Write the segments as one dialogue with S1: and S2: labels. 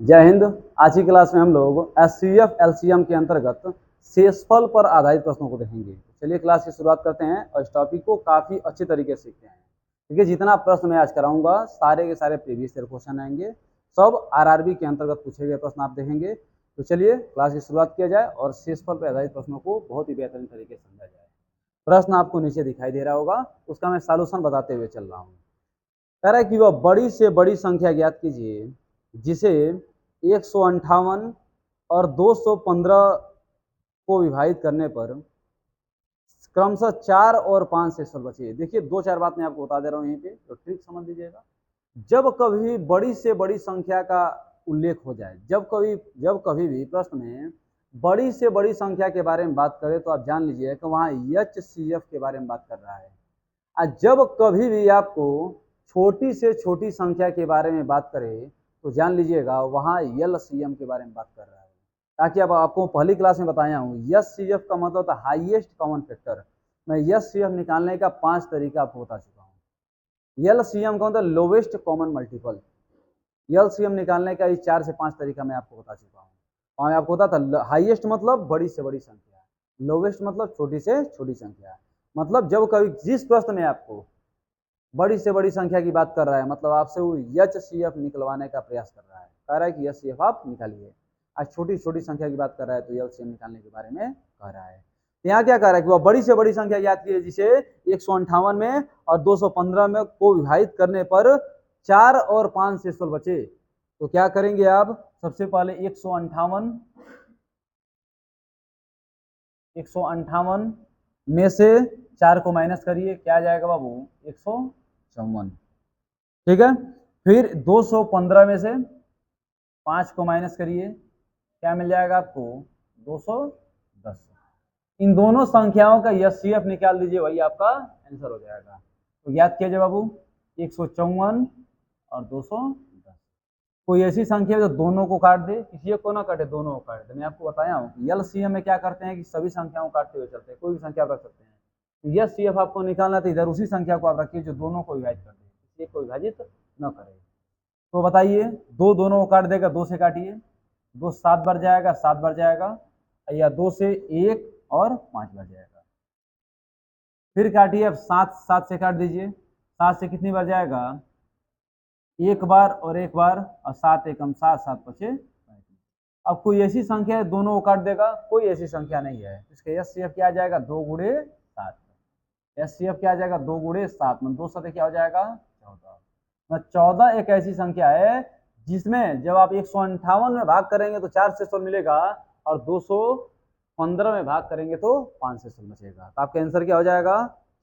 S1: जय हिंद। आज की क्लास में हम लोग एचसीएफ एलसीएम के अंतर्गत शेषफल पर आधारित प्रश्नों को देखेंगे। चलिए क्लास की शुरुआत करते हैं और इस टॉपिक को काफ़ी अच्छे तरीके से सीखते हैं। देखिए, जितना प्रश्न मैं आज कराऊंगा सारे के सारे प्रीवियस ईयर क्वेश्चन आएंगे, सब आरआरबी के अंतर्गत पूछे गए प्रश्न आप देखेंगे। तो चलिए क्लास की शुरुआत किया जाए और शेषफल पर आधारित प्रश्नों को बहुत ही बेहतरीन तरीके से समझा जाए। प्रश्न आपको नीचे दिखाई दे रहा होगा, उसका मैं सॉल्यूशन बताते हुए चल रहा हूँ। कह रहा है कि वह बड़ी से बड़ी संख्या ज्ञात कीजिए जिसे 158 और 215 को विभाजित करने पर क्रमशः 4 और 5 शेषफल बचे। देखिए, दो चार बात मैं आपको बता दे रहा हूँ यहीं पे, तो ट्रिक समझ लीजिएगा। जब कभी बड़ी से बड़ी संख्या का उल्लेख हो जाए, जब कभी भी प्रश्न में बड़ी से बड़ी संख्या के बारे में बात करें, तो आप जान लीजिए कि वहाँ एचसीएफ के बारे में बात कर रहा है। और जब कभी भी आपको छोटी से छोटी संख्या के बारे में बात करें, तो जान लीजिएगा वहाँ एलसीएम के बारे में बात कर रहा है। ताकि अब आपको पहली क्लास में बताया हूँ, एचसीएफ का मतलब होता है हाईएस्ट कॉमन फैक्टर। मैं एचसीएफ निकालने का 5 तरीका आपको बता चुका हूँ। एलसीएम का मतलब लोवेस्ट कॉमन मल्टीपल। एलसीएम निकालने का 4 से 5 तरीका मैं आपको बता चुका हूँ। और आपको बता था हाईएस्ट मतलब बड़ी से बड़ी संख्या, लोवेस्ट मतलब छोटी से छोटी संख्या। मतलब जब कभी जिस प्रश्न में आपको बड़ी से बड़ी संख्या की बात कर रहा है, मतलब आपसे वो एचसीएफ निकलवाने का प्रयास कर रहा है, कह रहा है कि एचसीएफ आप निकालिए। आज छोटी छोटी संख्या की बात कर रहा है तो एलसीएम निकालने के बारे में कह रहा है। यहाँ क्या कह रहा है कि वह बड़ी से बड़ी संख्या याद कीजिए जिसे 158 में और 215 में को विभाजित करने पर 4 और 5 शेषफल बचे। तो क्या करेंगे आप, सबसे पहले 158 में से 4 को माइनस करिए, क्या आ जाएगा बाबू, 154। ठीक है। फिर 215 में से 5 को माइनस करिए, क्या मिल जाएगा आपको, 210। इन दोनों संख्याओं का एचसीएफ निकाल दीजिए, वही आपका आंसर हो जाएगा। तो याद कीजिए बाबू, 154 और 210। कोई ऐसी संख्या जो दोनों को काट दे, किसी को ना काटे, दोनों को काट दे। मैं आपको बताया हूँ कि एलसीएम में क्या करते हैं कि सभी संख्याओं को काटते हुए चलते हैं, कोई भी संख्या रख सकते हैं। एचसीएफ आपको निकालना तो इधर उसी संख्या को आप रखिए जो दोनों को विभाजित कर दे, किसी को विभाजित न करे। तो बताइए, दो दोनों को काट देगा, 2 से काटिए, 2 7 बार जाएगा, 7 बार जाएगा, या 2 से 1 और 5 बार जाएगा। फिर काटिए, अब 7 7 से काट दीजिए, 7 से कितनी बार जाएगा, 1 बार और 1 बार, और 7 एकम 7, 7 पचे। अब कोई ऐसी संख्या है दोनों को काट देगा, कोई ऐसी संख्या नहीं है। इसका एचसीएफ क्या आ जाएगा, 2 गुणे 7। एचसीएफ क्या आ जाएगा, 2 गुणे 7, मतलब 2 7 क्या हो जाएगा, 14। 14 एक ऐसी संख्या है जिसमें जब आप 158 में भाग करेंगे तो 4 शेषफल मिलेगा, और 215 में भाग करेंगे तो 5 शेषफल बचेगा। तो आपका आंसर क्या हो जाएगा,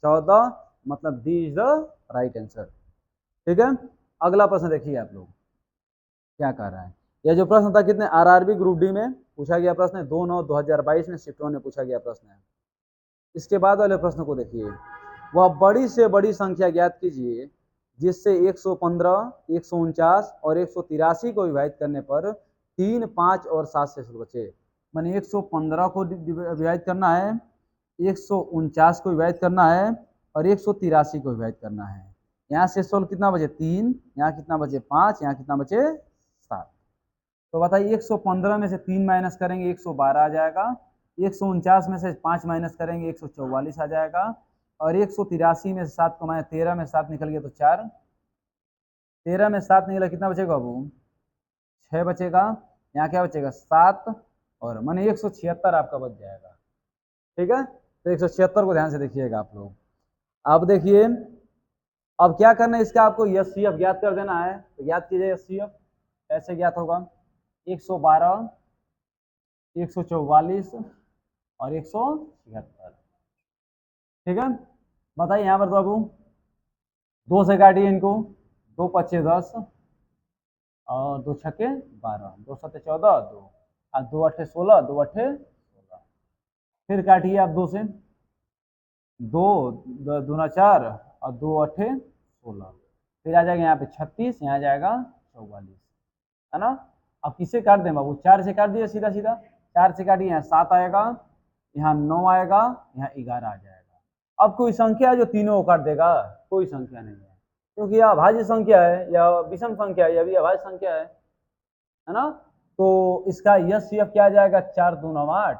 S1: 14। मतलब D is the right answer. ठीक है। अगला प्रश्न देखिए आप लोग क्या कह रहा है। यह जो प्रश्न था कितने, आरआरबी ग्रुप डी में पूछा गया प्रश्न है, 2/9/2022 में शिफ्ट 1 में पूछा गया प्रश्न है। इसके बाद वाले प्रश्न को देखिए, वह बड़ी से बड़ी संख्या ज्ञात कीजिए जिससे 115, 149 और 183 को विभाजित करने पर 3, 5 और 7 शेषफल बचे। माने 115 को विभाजित करना है, 149 को विभाजित करना है, और 183 को विभाजित करना है। यहाँ शेषफल कितना बचे, 3, यहाँ कितना बचे, 5, यहाँ कितना बचे, 7। तो बताइए, 115 में से 3 माइनस करेंगे 112 आ जाएगा, 149 में से 5 माइनस करेंगे 144 आ जाएगा, और 183 में से 7 को माइनस, 13 में 7 निकल गया तो 4, 13 में 7 निकला, कितना बचेगा बाबू, 6 बचेगा। यहाँ क्या बचेगा, 7, और माने 176 आपका बच जाएगा। ठीक है। तो 176 को ध्यान से देखिएगा आप लोग। अब देखिए, अब क्या करना है, इसका आपको एचसीएफ ज्ञात कर देना है। तो ज्ञात कीजिए एचसीएफ, कैसे ज्ञात होगा, 112, 144 और 176। ठीक है। बताइए यहाँ पर बाबू, 2 से काटिए इनको, 2 पच्चे 10 और 2 छक्के 12, 2 सत्ते 14, 2 और 2 अट्ठे 16, 2 अट्ठे 16। फिर काटिए आप 2 से, 2 दूना 4 और 2 अट्ठे 16। फिर आ जाएगा यहाँ पे 36, यहाँ जाएगा 44, है ना। अब किसे काट दें बाबू, 4 से काट दिया सीधा सीधा, 4 से काटिए, यहाँ 7 आएगा, यहाँ 9 आएगा, यहाँ 11 आ जाएगा। अब कोई संख्या है जो तीनों को काट देगा, कोई संख्या नहीं है, क्योंकि यह अभाज्य संख्या है या विषम संख्या है, यह भी अभाज्य संख्या है है ना। तो इसका यस सी एफ क्या आ जाएगा, 4 दूना 8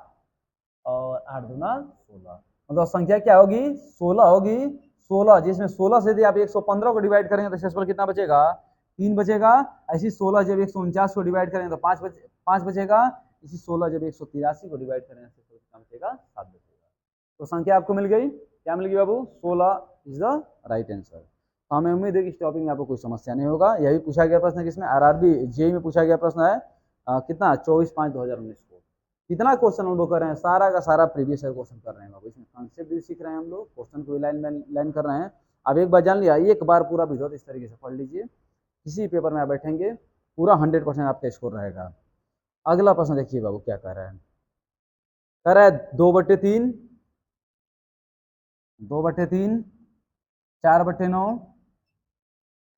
S1: और 8 दूना 16, मतलब संख्या क्या होगी 16 होगी। 16 जिसमें 16 से यदि आप 115 को डिवाइड करेंगे तो शेषफल कितना बचेगा, 3 बचेगा। ऐसी 16 जब 149 को डिवाइड करेंगे तो 5 बचेगा। इसी 16 जब 183 को डिवाइड करेंगे तो शेषफल कितना बचेगा, 7 बचेगा। तो संख्या आपको मिल गई, क्या मिल गई बाबू, 16 इज द राइट आंसर। तो हमें उम्मीद है कि इस टॉपिक में आपको कोई समस्या नहीं होगा। यही पूछा गया प्रश्न किसमें, आरआरबी जेईई में पूछा गया प्रश्न है कितना 24/5/2019 को। कितना क्वेश्चन हम लोग कर रहे हैं, सारा का सारा प्रीवियस ईयर क्वेश्चन कर रहे हैं बाबू। इसमें कॉन्सेप्ट भी सीख रहे हैं हम लोग, क्वेश्चन को भी लाइन कर रहे हैं। अब एक बार जान लिया, एक बार पूरा वीडियो इस तरीके से पढ़ लीजिए, किसी पेपर में आप बैठेंगे पूरा 100% आपका स्कोर रहेगा। अगला प्रश्न देखिए बाबू क्या कर रहा है, कह रहा है 2/3, 2/3, 4/9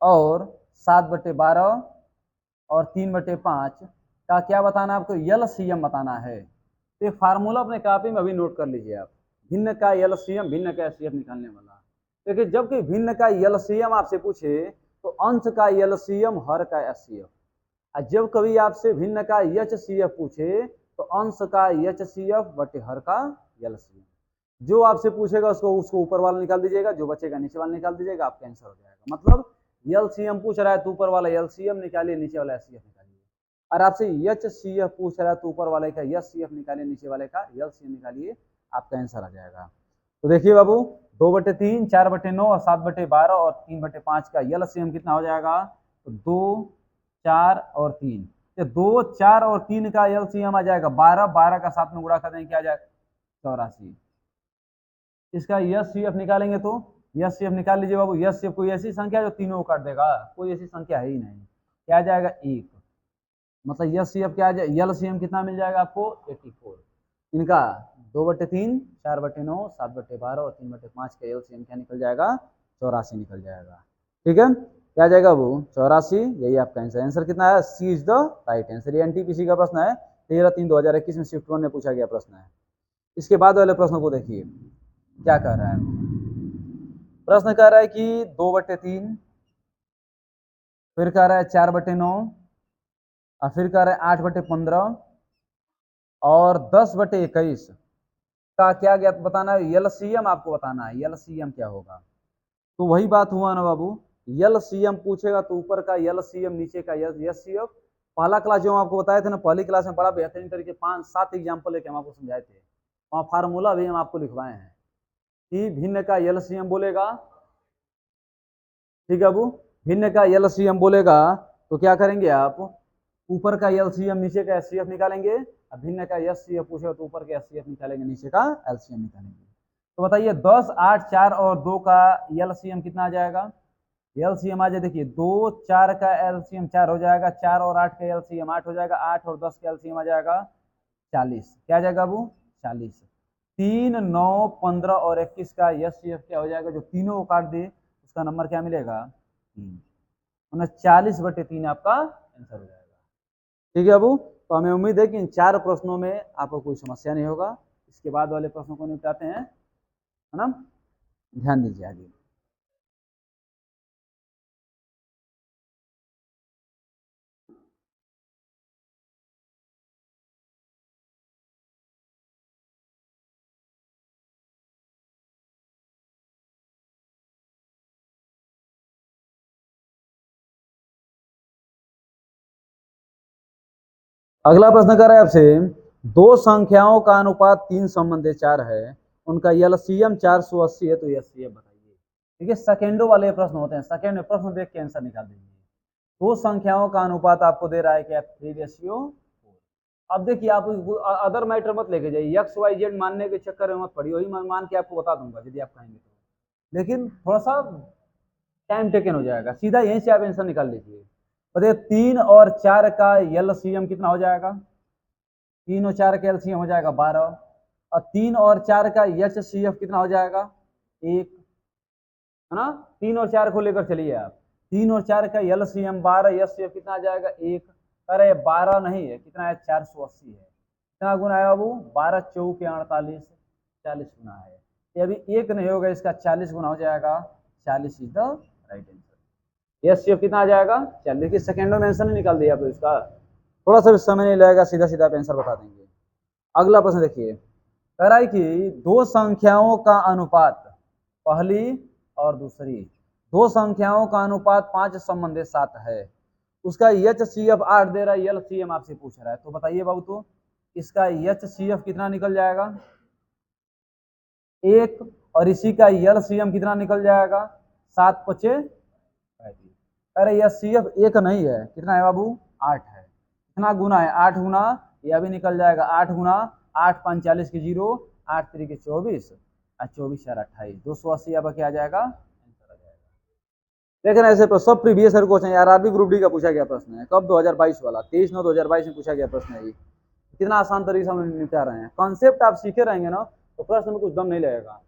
S1: और 7/12 और 3/5 का क्या बताना है आपको, एलसीएम बताना है। तो एक फार्मूला अपने कॉपी में अभी नोट कर लीजिए आप, भिन्न का एलसीएम, भिन्न का एचसीएफ निकालने वाला। देखिए जब कि भिन्न का एलसीएम आपसे पूछे तो अंश का एलसीएम, हर का एचसीएफ। और जब कभी आपसे भिन्न का एचसीएफ पूछे तो अंश का एचसीएफ बटे हर का एलसीएम। जो आपसे पूछेगा उसको ऊपर वाला निकाल दीजिएगा, जो बचेगा नीचे वाला निकाल दीजिएगा, आपका आंसर हो जाएगा। मतलब एलसीएम पूछ रहा है तो ऊपर वाला एलसीएम निकालिए, नीचे वाला एचसीएफ निकालिए। और आपसे एचसीएफ पूछ रहा है तो ऊपर वाले का एचसीएफ निकालिए, नीचे वाले का एलसीएम निकालिए, आपका आंसर आ जाएगा। तो देखिए बाबू 2/3, 4/9 और 7/12 और 3/5 का एलसीएम कितना हो जाएगा, तो 2, 4 और 3। 2, 4 और 3 का एलसीएम आ जाएगा 12, 12 का 7 में गुणा कर देंगे क्या आ जाएगा, 84। इसका एचसीएफ निकालेंगे तो एचसीएफ निकाल लीजिए बाबू। एचसीएफ कोई ऐसी संख्या जो तीनों को काट देगा, कोई ऐसी संख्या है ही नहीं। क्या आ जाएगा, 1। मतलब एचसीएफ क्या आ जाएगा, एलसीएम कितना मिल जाएगा आपको, 84। इनका 2/3, 4/9, 7/12 और 3/5 का एलसीएम क्या निकल जाएगा, 84 निकल जाएगा। ठीक है, क्या आ जाएगा वो 84, यही आपका आंसर। आंसर कितना है, सी इज द राइट आंसर। ये एनटीपीसी का प्रश्न है, 13/3/2021 में शिफ्ट 1 में पूछा गया प्रश्न है। इसके बाद वाले प्रश्न को देखिए क्या कह रहा है। प्रश्न कह रहा है कि 2/3, फिर कह रहा है 4/9 और फिर कह रहा है 8/15 और 10/21 का क्या गया बताना है, एलसीएम आपको बताना है, एलसीएम क्या होगा। तो वही बात हुआ ना बाबू, एलसीएम पूछेगा तो ऊपर का एलसीएम, नीचे का एचसीएफ। पहला क्लास जो हम आपको बताए थे ना, पहली क्लास में बड़ा बेहतरीन तरीके 5-7 एग्जाम्पल लेके हम आपको समझाए थे, वहाँ फार्मूला भी हम आपको लिखवाए हैं कि भिन्न का एलसीएम बोलेगा, ठीक है बाबू, भिन्न का एलसीएम बोलेगा तो क्या करेंगे आप, ऊपर का एलसीएम नीचे का एचसीएफ निकालेंगे। अब भिन्न का एचसीएफ पूछे तो ऊपर का एचसीएफ निकालेंगे, नीचे का एलसीएम निकालेंगे। तो बताइए 10, 8, 4 और 2 का एलसीएम कितना आ जाएगा, एलसीएम आ जाए, देखिए 2, 4 का एलसीएम 4 हो जाएगा, 4 और 8 का एलसीएम 8 हो जाएगा, 8 और 10 का एलसीएम आ जाएगा 40। क्या आ जाएगा बाबू, 40। 3, 9, 15 और 21 का एचसीएफ क्या हो जाएगा, जो तीनों को काट दे उसका नंबर क्या मिलेगा, 39/3 आपका आंसर हो जाएगा। ठीक है बाबू, तो हमें उम्मीद है कि इन 4 प्रश्नों में आपको कोई समस्या नहीं होगा। इसके बाद वाले प्रश्नों को निपटाते हैं, है ना, ध्यान दीजिए आगे। अगला प्रश्न कर रहा है आपसे, दो संख्याओं का अनुपात 3/4 है, उनका एलसीएम 480 है, तो एचसीएफ बताइए। ठीक है, सेकेंडो वाले प्रश्न होते हैं, सेकेंड में प्रश्न देख के आंसर निकाल दीजिए। दो संख्याओं का अनुपात आपको दे रहा है क्या, 3:4। अब देखिए आप अदर मैटर मत लेके जाइए, एक्स वाई जेड मानने के चक्कर में मत पड़िए, वही मान के आपको बता दूंगा यदि आप कहेंगे तो, लेकिन थोड़ा सा टाइम टेकन हो जाएगा, सीधा यहीं से आप आंसर निकाल लीजिए। बताइए 3 और 4 का एलसीएम कितना हो जाएगा, 3 और 4 का एलसीएम हो जाएगा 12, और 3 और 4 का एचसीएफ कितना हो जाएगा 1, है ना। 3 और 4 को लेकर चलिए आप, 3 और 4 का एलसीएम 12, एचसीएफ कितना आ जाएगा 1। अरे 12 नहीं है, कितना है 480 है। कितना गुना है बाबू, 12 चौके 48, 40 गुना है। ये अभी 1 नहीं होगा, इसका 40 गुना हो जाएगा, 40 is the right answer. HCF कितना आ जाएगा, चलिए देखिए सेकेंडों में आंसर नहीं निकाल दिया आप इसका, थोड़ा सा भी समय नहीं लगेगा, सीधा सीधा आप आंसर बता देंगे। अगला प्रश्न देखिए, कह रहा है कि दो संख्याओं का अनुपात, पहली और दूसरी, दो संख्याओं का अनुपात 5 संबंधित 7 है, उसका HCF 8 दे रहा है, LCM आपसे पूछ रहा है, तो बताइए बाबू, तो इसका HCF कितना निकल जाएगा, 1, और इसी का LCM कितना निकल जाएगा, 7 पचे 35। अरे HCF 1 नहीं है, कितना है बाबू, 8 है। कितना गुना है, 8 गुना, यह भी निकल जाएगा, 8 गुना 8 45 के 0, 8 3 के 24, और 24 4 28, 280 यहाँ पर क्या आ जाएगा, देख रहे हैं। ऐसे सब प्रीवियस ईयर क्वेश्चन यार, आरबी ग्रुप डी का पूछा गया प्रश्न है, कब 2022 वाला, 23/9/2022 में पूछा गया प्रश्न है ये। कितना आसान तरीके से हम निपटा रहे हैं, कॉन्सेप्ट आप सीखे रहेंगे ना, तो प्रश्न में कुछ दम नहीं लगेगा।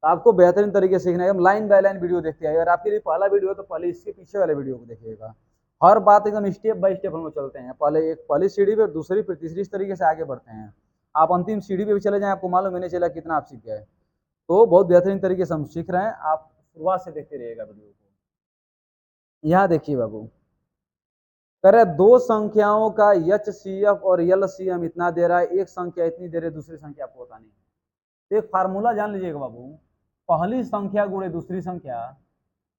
S1: तो आपको बेहतरीन तरीके से सीखना है, लाइन बाय लाइन वीडियो देखते हैं। अगर आपके लिए पहला वीडियो है तो पहले इसके पीछे वाले वीडियो को देखिएगा। हर बात एकदम स्टेप बाय स्टेप हम लोग चलते हैं, पहले एक पहली सीढ़ी पे, दूसरी पे, तीसरी, इस तरीके से आगे बढ़ते हैं। आप अंतिम सीढ़ी पे भी चले जाएं, आपको मालूम नहीं चला कितना आप सीख गए। तो बहुत बेहतरीन तरीके से हम सीख रहे हैं, आप शुरुआत से देखते रहिएगा वीडियो को। यहाँ देखिए बाबू, करे दो संख्याओं का HCF और LCM इतना दे रहा है, एक संख्या इतनी दे रही है, दूसरी संख्या आपको पता नहीं। तो एक फार्मूला जान लीजिएगा बाबू, पहली संख्या गुणे दूसरी संख्या,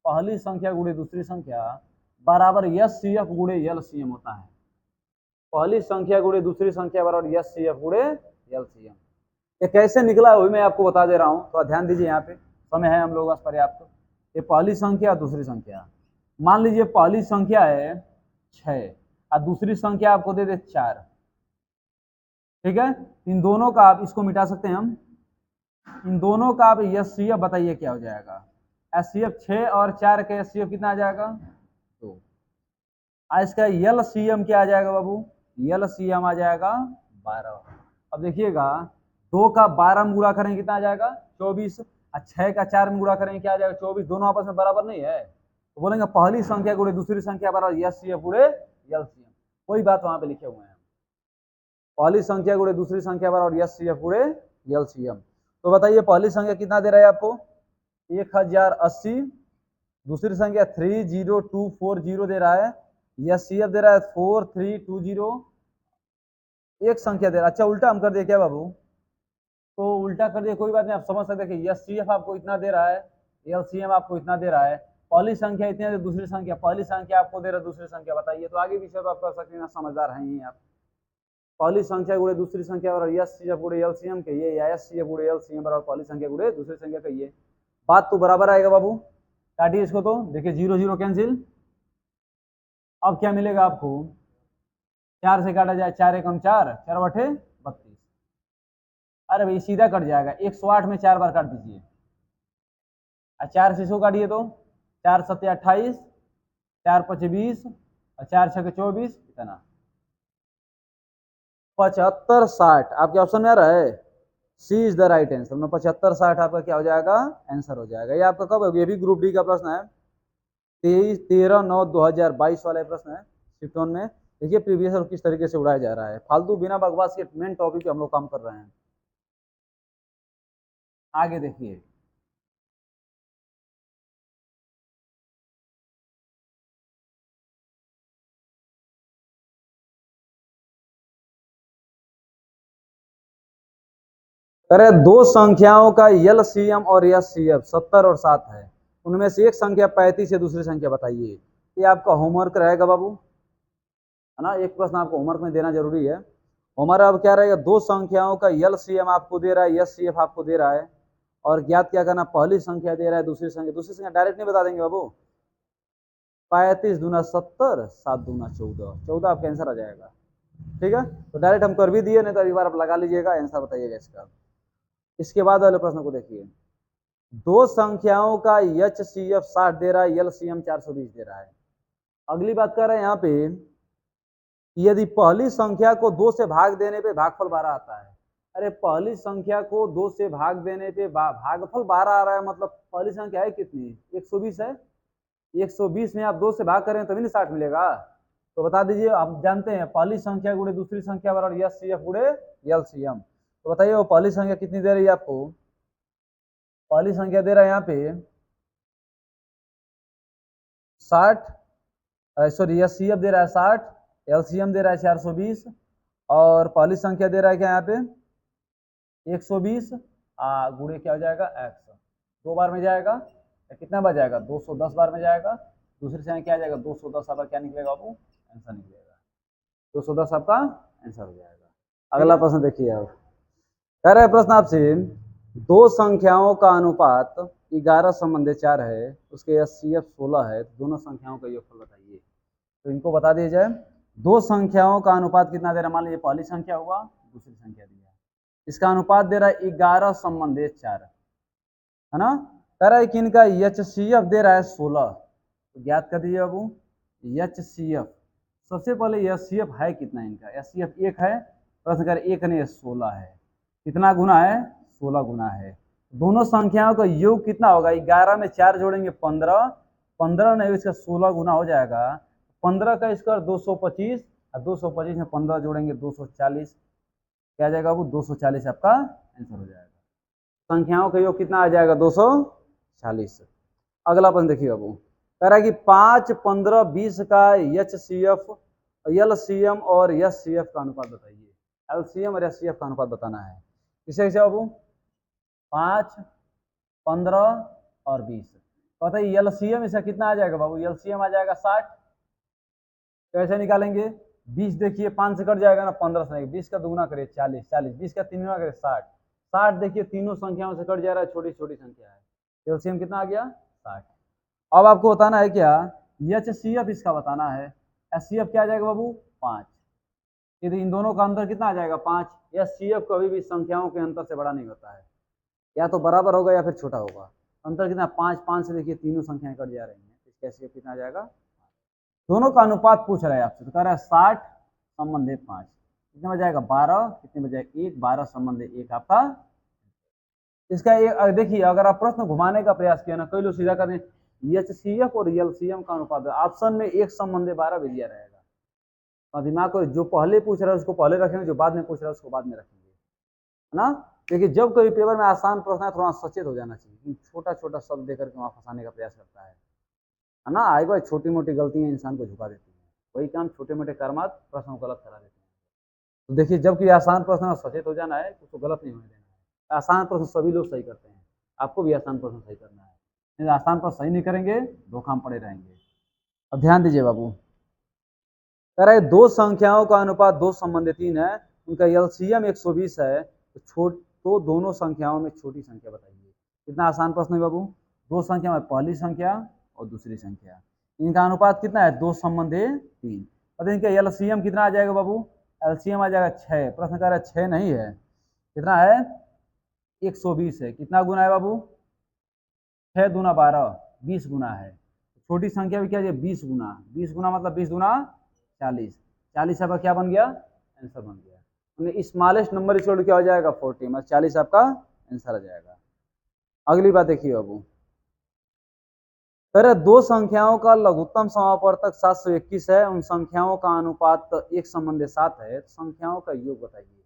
S1: पहली संख्या गुणे दूसरी संख्या बराबर HCF गुणे LCM होता है। पहली संख्या गुणे दूसरी संख्या बराबर HCF गुणे LCM। ये कैसे निकला है वही मैं आपको बता दे रहा हूँ, थोड़ा ध्यान दीजिए, यहाँ पे समय है हम लोग पास पर्याप्त। ये पहली संख्या दूसरी संख्या, मान लीजिए पहली संख्या है 6 और दूसरी संख्या आपको दे दे 4, ठीक है। इन दोनों का आप इसको मिटा सकते हैं हम, इन दोनों का आप HCF बताइए क्या हो जाएगा। HCF 6 और 4 का HCF कितना आ जाएगा, 2। इसका LCM क्या आ जाएगा बाबू, LCM आ जाएगा 12। अब देखिएगा, 2 का 12 में गुणा करेंगे कितना आ जाएगा, 24, और 6 का 4 में गुणा करेंगे क्या आ जाएगा, 24। दोनों आपस में बराबर नहीं है, तो बोलेंगे पहली संख्या गुणे दूसरी संख्या बराबर HCF गुणे LCM। कोई बात वहां पे लिखे हुए हैं, पहली संख्या गुणे दूसरी संख्या बराबर HCF गुणे LCM। तो बताइए पहली संख्या कितना दे रहा है आपको, 1080, दूसरी संख्या 30240 दे रहा है, HCF दे रहा है 4320, एक संख्या दे रहा है। अच्छा उल्टा हम कर दिए क्या बाबू, तो उल्टा कर दिए, कोई बात नहीं, आप समझ सकते हैं कि HCF आपको इतना दे रहा है, LCM आपको इतना दे रहा है, पहली संख्या इतनी है, दूसरी संख्या, पहली संख्या आपको दे रहा है, दूसरी संख्या बताइए। तो आगे पीछे तो आप कर सकते हैं, समझदार हैं ही आप। पहली संख्या गुणे दूसरी संख्या और HCF गुणे LCM कहिए, या HCF गुणे LCM बराबर पहली संख्या गुणे दूसरी संख्या कहिए, बात तो बराबर आएगा बाबू। काटिए इसको, तो देखिए 0 0 कैंसिल। अब क्या मिलेगा आपको, 4 से काटा जाए, 4 एकम 4, 4 बटे 32। अरे भाई सीधा कट जाएगा, 108 में 4 बार काट दीजिए, और 4 से इसको काटिए तो 4 7 28, 4 5 20, और 4 6 24, इतना 75 60। आपके ऑप्शन में आ रहा है, सी इज द राइट आंसर में, 75 60 आपका क्या हो जाएगा, आंसर हो जाएगा। ये आपका कब है, ये भी ग्रुप डी का प्रश्न है, 13/9/2022 वाला प्रश्न है शिफ्ट वन में। देखिए प्रीवियस और किस तरीके से उड़ाया जा रहा है, फालतू बिना बकवास के मेन टॉपिक पे हम लोग काम कर रहे हैं। आगे देखिए, करे दो संख्याओं का LCM और HCF 70 और 7 है, उनमें से एक संख्या 35 है, दूसरी संख्या बताइए। ये आपका होमवर्क रहेगा बाबू, है ना, एक प्रश्न आपको होमवर्क में देना जरूरी है। हमारा अब क्या रहेगा, दो संख्याओं का LCM आपको दे रहा है, HCF आपको दे रहा है, और ज्ञात क्या करना, पहली संख्या दे रहा है, दूसरी संख्या डायरेक्ट नहीं बता देंगे बाबू। 35 दूना 70, 7 दूना 14, 14 आपका आंसर आ जाएगा, ठीक है। तो डायरेक्ट हम कर भी दिए, नहीं तो एक बार आप लगा लीजिएगा, आंसर बताइएगा इसका। इसके बाद वाले प्रश्न को देखिए, दो संख्याओं का HCF 60 दे रहा है, LCM 420 दे रहा है। अगली बात कर रहे हैं यहाँ पे, यदि पहली संख्या को 2 से भाग देने पे भागफल 12 आता है। अरे पहली संख्या को 2 से भाग देने पे भागफल 12 आ रहा है, मतलब पहली संख्या है कितनी, 120 है। 120 में आप 2 से भाग करें तभी ना 60 मिलेगा। तो बता दीजिए, आप जानते हैं पहली संख्या गुणे दूसरी संख्या बराबर HCF गुणे LCM। तो बताइए वो पहली संख्या कितनी दे रही है आपको, पहली संख्या दे रहा है यहाँ पे 60, सॉरी HCF दे रहा है 60, एलसीएम दे रहा है 420 और पहली संख्या दे रहा है क्या यहाँ पे 120 गुणे क्या हो जाएगा x, 2 बार में जाएगा कितना बार जाएगा 210 बार में जाएगा, दूसरी संख्या क्या आ जाएगा 210 आपका क्या निकलेगा बाबू आंसर निकलेगा 210 आपका आंसर हो जाएगा। अगला प्रश्न देखिए अब कह रहा है प्रश्न आपसे दो संख्याओं का अनुपात 11 संबंधी 4 है, उसके एचसीएफ 16 है, तो दोनों संख्याओं का योगफल बताइए। तो इनको बता दिया जाए दो संख्याओं का अनुपात कितना दे रहा है, मान लीजिए पहली संख्या हुआ दूसरी संख्या दिया, इसका अनुपात दे रहा है 11 संबंधी 4 है ना, कह रहा है कि इनका एचसीएफ दे रहा है 16, तो ज्ञात कर दीजिए बाबू एचसीएफ। सबसे पहले एचसीएफ है कितना इनका, एचसीएफ 1 है, प्रश्न कर 1 नहीं 16 है, कितना गुना है 16 गुना है। दोनों संख्याओं का योग कितना होगा 11 में 4 जोड़ेंगे 15, 15 नहीं इसका 16 गुना हो जाएगा, 15 का स्क्वायर 225 और 225 में 15 जोड़ेंगे 240, क्या आ जाएगा बाबू 240 आपका आंसर हो जाएगा। संख्याओं का योग कितना आ जाएगा 240। अगला प्रश्न देखिए बाबू कह रहा है कि 5, 15, 20 का एचसीएफ, एलसीएम और एचसीएफ का अनुपात बताइए। एलसीएम और एचसीएफ का अनुपात बताना है। किसे कैसे बाबू 5, 15 और 20, तो बताइए एलसीएम इसका कितना आ जाएगा बाबू, एलसीएम आ जाएगा 60। कैसे निकालेंगे 20 देखिए 5 से कट जाएगा ना 15 से, 20 का दुगुना करिए 40, 40 20 का 3 गुना करिए 60, 60 देखिए तीनों संख्याओं से कट जा रहा है, छोटी छोटी संख्या है, एलसीएम कितना आ गया 60। अब आपको बताना है क्या एचसीएफ इसका बताना है, एचसीएफ क्या आ जाएगा बाबू 5, यदि इन दोनों का अंतर कितना आ जाएगा 5, एचसीएफ कभी भी संख्याओं के अंतर से बड़ा नहीं होता है, या तो बराबर होगा या फिर छोटा होगा। अंतर कितना 5, 5 से देखिए तीनों संख्याएं कट जा रही हैं, इसका एचसीएफ कितना आ जाएगा, दोनों का अनुपात पूछ रहा है आपसे, तो कह रहा है 60 संबंधी 5, कितने में जाएगा 12, कितने में जाएगा 1, 12 संबंधी 1 आपका। इसका एक देखिए अगर आप प्रश्न घुमाने का प्रयास किया ना, कई लोग सीधा कर दें एचसीएफ और एलसीएम का अनुपात, ऑप्शन में 1 संबंधी 12 भी दिया रहेगा, तो दिमाग को जो पहले पूछ रहा है उसको पहले रखेंगे, जो बाद में पूछ रहा है उसको बाद में रखेंगे, है ना। देखिए जब कोई पेपर में आसान प्रश्न है थोड़ा सचेत हो जाना चाहिए, छोटा छोटा शब्द देकर के वहाँ फंसाने का प्रयास करता है ना। आई बार छोटी मोटी गलतियां इंसान को झुका देती हैं, वही काम छोटे मोटे कर्मात प्रश्न को गलत करा देते हैं। तो देखिए जब कोई आसान प्रश्न सचेत हो जाना है तो उसको गलत नहीं होने देना है, आसान प्रश्न सभी लोग सही करते हैं, आपको भी आसान प्रश्न सही करना है, नहीं आसान प्रश्न सही नहीं करेंगे धोखा में पड़े रहेंगे। अब ध्यान दीजिए बाबू कह रहा है दो संख्याओं का अनुपात 2 संबंधी 3 है, उनका एलसीएम 120 है, तो दोनों संख्याओं में छोटी संख्या बताइए। कितना आसान प्रश्न है बाबू, दो संख्या में पहली संख्या और दूसरी संख्या, इनका अनुपात कितना है 2 संबंधी 3, और इनका एलसीएम कितना आ जाएगा बाबू, एलसीएम आ जाएगा 6, प्रश्न कह रहा है 6 नहीं है, कितना है 120 है, कितना गुना है बाबू 6 दूना 12, 20 गुना है, छोटी संख्या भी क्या है 20 गुना, 20 गुना मतलब 20 गुना 40, 40 आपका क्या बन गया आंसर बन गया, स्मॉलेस्ट नंबर इक्वल क्या हो जाएगा 40, मतलब 40 आपका आंसर आ जाएगा। अगली बात देखिए बाबू अरे दो संख्याओं का लघुत्तम समापवर्तक 721 है, उन संख्याओं का अनुपात 1 संबंधी 7 है, संख्याओं का योग बताइए।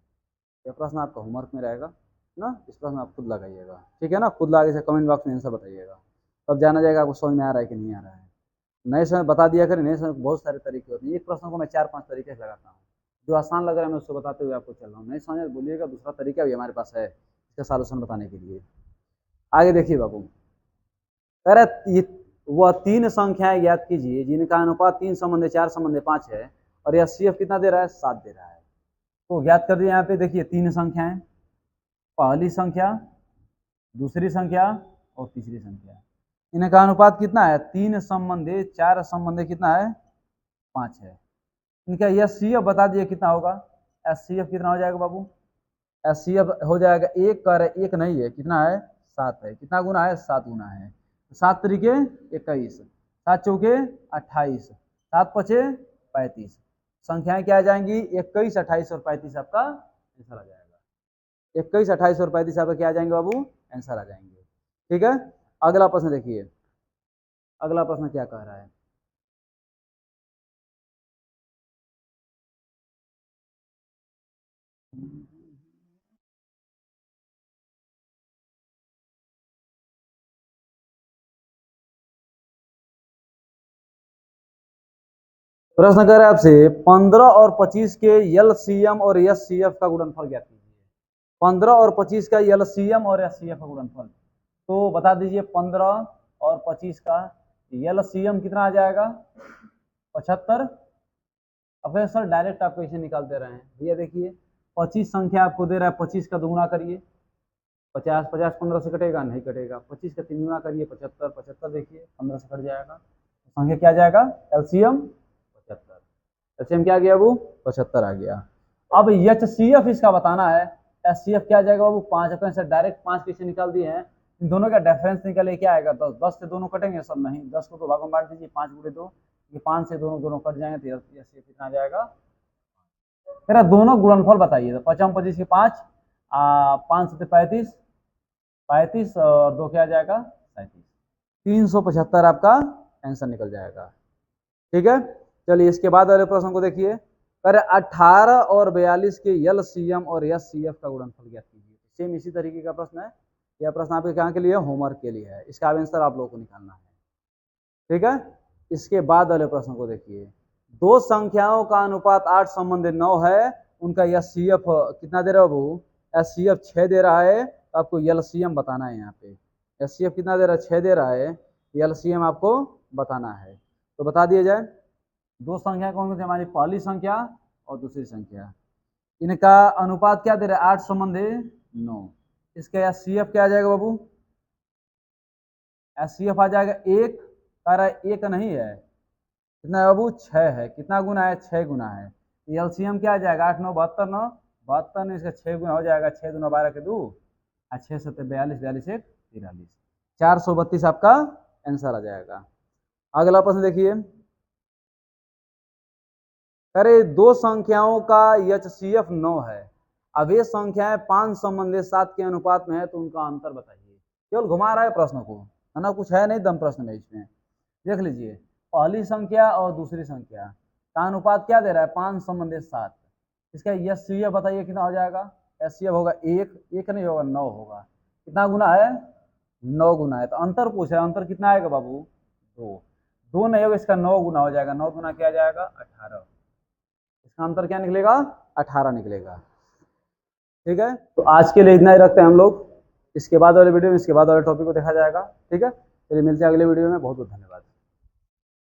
S1: यह प्रश्न आपका होमवर्क में रहेगा ना, इस प्रश्न आप खुद लगाइएगा, ठीक है ना, खुद लगा के कमेंट बॉक्स में आंसर बताइएगा, तब जाना जाएगा आपको समझ में आ रहा है कि नहीं आ रहा है। नए समय बता दिया करें, नए समय बहुत सारे तरीके होते हैं, एक प्रश्न को मैं 4-5 तरीके से लगाता हूँ, जो आसान लग रहा है मैं उसको बताते हुए आपको चल रहा हूँ, नहीं समझ बोलिएगा दूसरा तरीका भी हमारे पास है इसका सॉल्यूशन बताने के लिए। आगे देखिए बाबू कह रहे वह 3 संख्याएं ज्ञात कीजिए जिनका अनुपात 3 संबंधी 4 संबंधी 5 है, और यह सीएफ कितना दे रहा है 7 दे रहा है, तो ज्ञात कर दिए यहाँ पे देखिए 3 संख्याएं, पहली संख्या दूसरी संख्या और तीसरी संख्या, इनका अनुपात कितना है 3 संबंधी 4 संबंधी कितना है 5 है, इनका एचसीएफ बता दिए कितना होगा, एचसीएफ कितना हो जाएगा बाबू, एचसीएफ हो जाएगा 1 कर 1 नहीं है, कितना है 7 है, कितना गुना है 7 गुना है, 7 तरीके 21, 7 चौके 28, 7 पचे 35, संख्याएं क्या आ जाएंगी 21, 28 और 35 आपका आंसर आ जाएगा, 21, 28 और 35 आपका क्या आ जाएंगे बाबू आंसर आ जाएंगे, ठीक है। अगला प्रश्न देखिए, अगला प्रश्न क्या कह रहा है, प्रश्न कर रहा है आपसे 15 और 25 के एलसीएम और एचसीएफ का गुणनफल ज्ञात कीजिए। 15 और 25 का एलसीएम और एचसीएफ का गुणनफल, तो बता दीजिए 15 और 25 का एलसीएम कितना आ जाएगा 75। अब सर डायरेक्ट आप कैसे निकाल दे रहे हैं भैया, देखिए 25 संख्या आपको दे रहा है, 25 का दुगुना करिए 50, 50 15 से कटेगा नहीं कटेगा, 25 का 3 गुना करिए 75, 75 देखिए 15 से कट जाएगा, संख्या क्या जाएगा एलसीएम 75। एलसीएम क्या आ गया बाबू 75 आ गया। अब एचसीएफ इसका बताना है, एचसीएफ क्या आ जाएगा बाबू 5, अपने से डायरेक्ट 5 कैसे निकाल दिए हैं, इन दोनों का डिफरेंस निकले क्या आएगा 10, 10 से दोनों कटेंगे सब नहीं, 10 को 2 भागों में बांट दीजिए 5 गुणे 2, ये 5 से दोनों दोनों कट जाएंगे तो एचसीएफ कितना आ जाएगा। मेरा दोनों गुणनफल बताइए, तो 55 25 के 5, 5 से 35, 35 और 2 क्या आ जाएगा 37, 375 आपका आंसर निकल जाएगा। ठीक है, चलिए इसके बाद वाले प्रश्न को देखिए, अरे 18 और 42 के एलसीएम और एचसीएफ का गुणनफल ज्ञात कीजिए। सेम इसी तरीके का प्रश्न है, यह प्रश्न आपके कहाँ के लिए होमवर्क के लिए है, इसका आंसर आप लोगों को निकालना है। ठीक है, इसके बाद वाले प्रश्न को देखिए, दो संख्याओं का अनुपात 8 संबंधी 9 है, उनका एचसीएफ कितना दे रहा है बाबू, एचसीएफ 6 दे रहा है, तो आपको एलसीएम बताना है। यहाँ पे एचसीएफ कितना दे रहा है 6 दे रहा है, एलसीएम आपको बताना है, तो बता दिया जाए। दो संख्या कौन सी हमारी, पहली संख्या और दूसरी संख्या, इनका अनुपात क्या दे रहा है 8 संबंधी 9, इसका एचसीएफ क्या आ जाएगा बाबू, एचसीएफ आ जाएगा 1, कह रहा है 1 नहीं है, कितना है बाबू 6 है, कितना गुना है 6 गुना है, एलसीएम क्या आ जाएगा 8 9 72, 9 72 में इसका 6 गुना हो जाएगा, 6 दूना 12 के 2, 6 7 42, 42 1 43, 432 आपका आंसर आ जाएगा। अगला प्रश्न देखिए, अरे दो संख्याओं का एचसीएफ 9 है, अब ये संख्याएं 5 संबंधी 7 के अनुपात में है, तो उनका अंतर बताइए। केवल घुमा रहा है प्रश्न को, है ना, कुछ है नहीं दम प्रश्न में इसमें। देख लीजिए, पहली संख्या और दूसरी संख्या का अनुपात क्या दे रहा है 5 संबंधी 7, इसका एचसीएफ बताइए कितना हो जाएगा, एचसीएफ होगा 1, 1 नहीं होगा 9 होगा, कितना गुना है 9 गुना है, तो अंतर पूछ रहा है, अंतर कितना आएगा बाबू 2, 2 नहीं होगा, इसका 9 गुना हो जाएगा, 9 गुना क्या जाएगा 18, इसका अंतर क्या निकलेगा 18 निकलेगा। ठीक है, तो आज के लिए इतना ही रखते हैं हम लोग, इसके बाद वाले वीडियो में इसके बाद वाले टॉपिक को देखा जाएगा। ठीक है, चलिए मिलते हैं अगले वीडियो में, बहुत बहुत धन्यवाद।